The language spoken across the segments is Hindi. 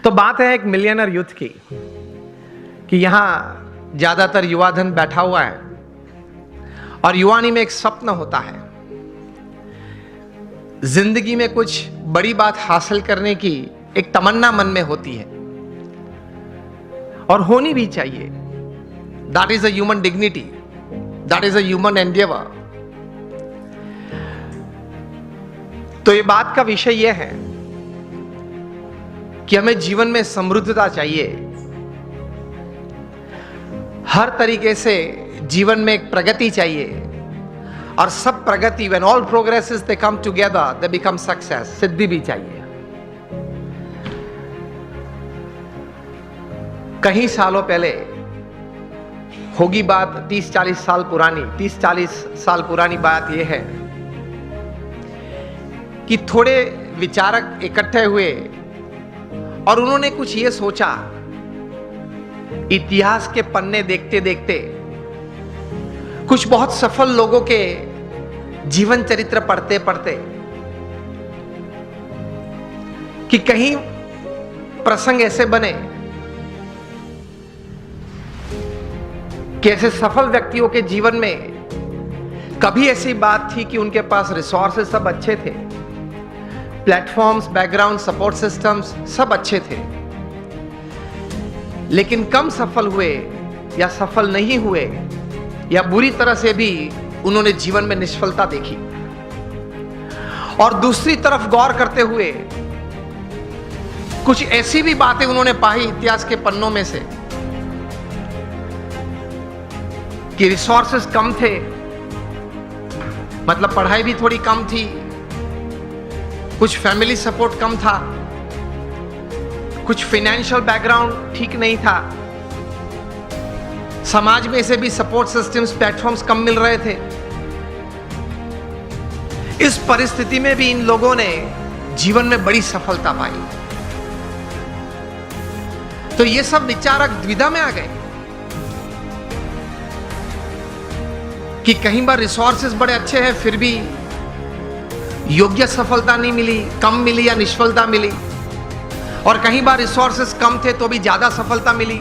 तो बात है एक मिलियनर यूथ की कि यहां ज्यादातर युवा धन बैठा हुआ है और युवानी में एक स्वप्न होता है, जिंदगी में कुछ बड़ी बात हासिल करने की एक तमन्ना मन में होती है और होनी भी चाहिए। That is a human dignity, that is a human Endeavour. तो ये बात का विषय यह है कि हमें जीवन में समृद्धता चाहिए, हर तरीके से जीवन में एक प्रगति चाहिए और सब प्रगति, when all progresses they come together they become success, सिद्धि भी चाहिए। कई सालों पहले होगी बात, 30-40 साल पुरानी, 30-40 साल पुरानी बात यह है कि थोड़े विचारक इकट्ठे हुए और उन्होंने कुछ ये सोचा, इतिहास के पन्ने देखते देखते कुछ बहुत सफल लोगों के जीवन चरित्र पढ़ते पढ़ते कि कहीं प्रसंग ऐसे बने कि ऐसे सफल व्यक्तियों के जीवन में कभी ऐसी बात थी कि उनके पास रिसोर्सेस सब अच्छे थे, प्लेटफॉर्म्स, बैकग्राउंड, सपोर्ट सिस्टम्स सब अच्छे थे, लेकिन कम सफल हुए या सफल नहीं हुए या बुरी तरह से भी उन्होंने जीवन में निष्फलता देखी। और दूसरी तरफ गौर करते हुए कुछ ऐसी भी बातें उन्होंने पाई इतिहास के पन्नों में से कि रिसोर्सेस कम थे, मतलब पढ़ाई भी थोड़ी कम थी, कुछ फैमिली सपोर्ट कम था, कुछ फाइनेंशियल बैकग्राउंड ठीक नहीं था, समाज में से भी सपोर्ट सिस्टम्स, प्लेटफॉर्म्स कम मिल रहे थे। इस परिस्थिति में भी इन लोगों ने जीवन में बड़ी सफलता पाई। तो ये सब विचारक द्विधा में आ गए कि कहीं बार रिसोर्सेस बड़े अच्छे हैं फिर भी योग्य सफलता नहीं मिली, कम मिली या निष्फलता मिली, और कहीं बार रिसोर्सेस कम थे तो भी ज्यादा सफलता मिली।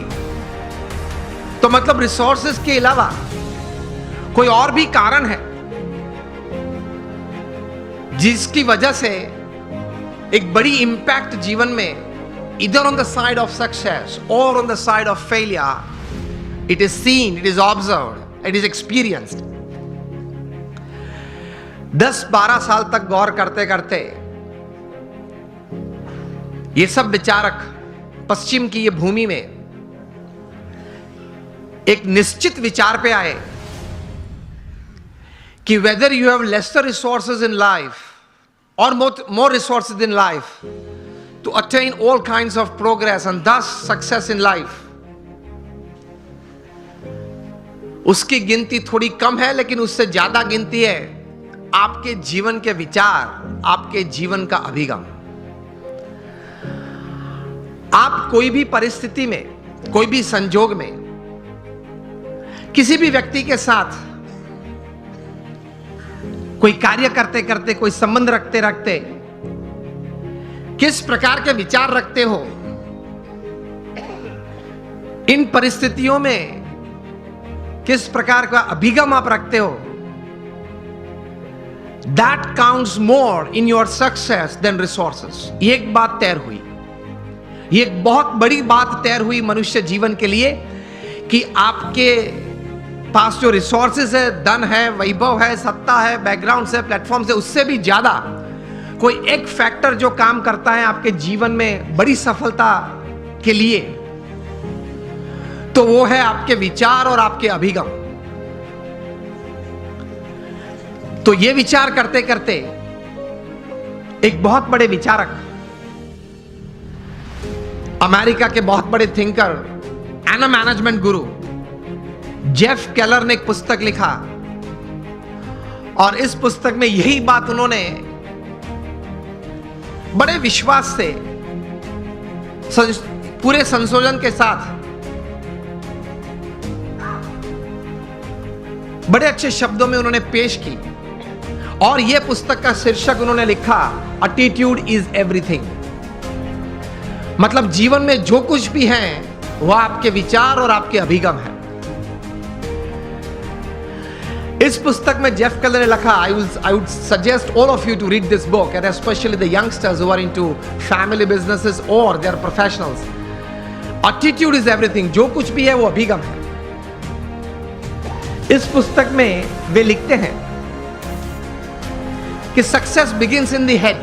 तो मतलब रिसोर्सेस के अलावा कोई और भी कारण है जिसकी वजह से एक बड़ी इंपैक्ट जीवन में, इधर on the side of success और on the side of failure, it is seen, it is observed, it is experienced. 10-12 साल तक गौर करते करते ये सब विचारक पश्चिम की ये भूमि में एक निश्चित विचार पे आए कि whether you have lesser resources in life or more resources in life to attain all kinds of progress and thus success in life, उसकी गिनती थोड़ी कम है, लेकिन उससे ज्यादा गिनती है आपके जीवन के विचार, आपके जीवन का अभिगम। आप कोई भी परिस्थिति में, कोई भी संजोग में, किसी भी व्यक्ति के साथ कोई कार्य करते करते, कोई संबंध रखते रखते किस प्रकार के विचार रखते हो, इन परिस्थितियों में किस प्रकार का अभिगम आप रखते हो, that counts more in your success than resources। ये एक बात तैर हुई, ये एक बहुत बड़ी बात तैर हुई मनुष्य जीवन के लिए कि आपके पास जो रिसोर्सेज है, धन है, वैभव है, सत्ता है, बैकग्राउंड है, प्लेटफॉर्म है, उससे भी ज्यादा कोई एक फैक्टर जो काम करता है आपके जीवन में बड़ी सफलता के लिए, तो वो है आपके विचार और आपके अभिगम। तो ये विचार करते करते एक बहुत बड़े विचारक, अमेरिका के बहुत बड़े thinker and management Guru Jeff Keller ने एक पुस्तक लिखा, और इस पुस्तक में यही बात उन्होंने बड़े विश्वास से, पूरे संशोधन के साथ, बड़े अच्छे शब्दों में उन्होंने पेश की। और यह पुस्तक का शीर्षक उन्होंने लिखा, एटीट्यूड इज एवरीथिंग। मतलब जीवन में जो कुछ भी है वह आपके विचार और आपके अभिगम है। इस पुस्तक में जेफ केलर ने लिखा, I would suggest all of you to read this book, and especially the youngsters who are into family businesses or they are professionals. Attitude is everything. जो कुछ भी है वो अभिगम है। इस पुस्तक में वे लिखते हैं कि success begins in the head,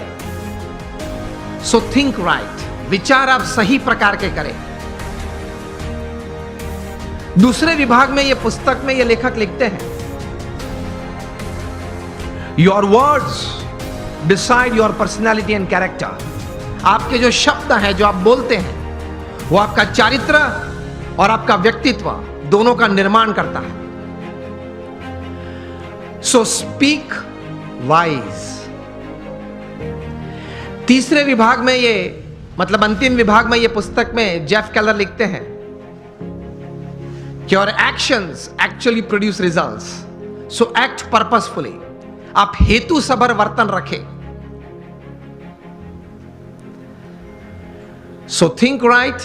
so think right. विचार आप सही प्रकार के करें। दूसरे विभाग में ये पुस्तक में ये लेखक लिखते हैं, your words decide your personality and character. आपके जो शब्द हैं, जो आप बोलते हैं, वो आपका चारित्र और आपका व्यक्तित्व दोनों का निर्माण करता है। So speak wise. तीसरे विभाग में ये, मतलब अंतिम विभाग में ये पुस्तक में जेफ केलर लिखते हैं कि your actions actually produce results, so act purposefully. आप हेतु सभर वर्तन रखें। So think right,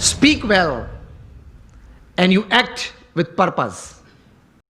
speak well, and you act with purpose.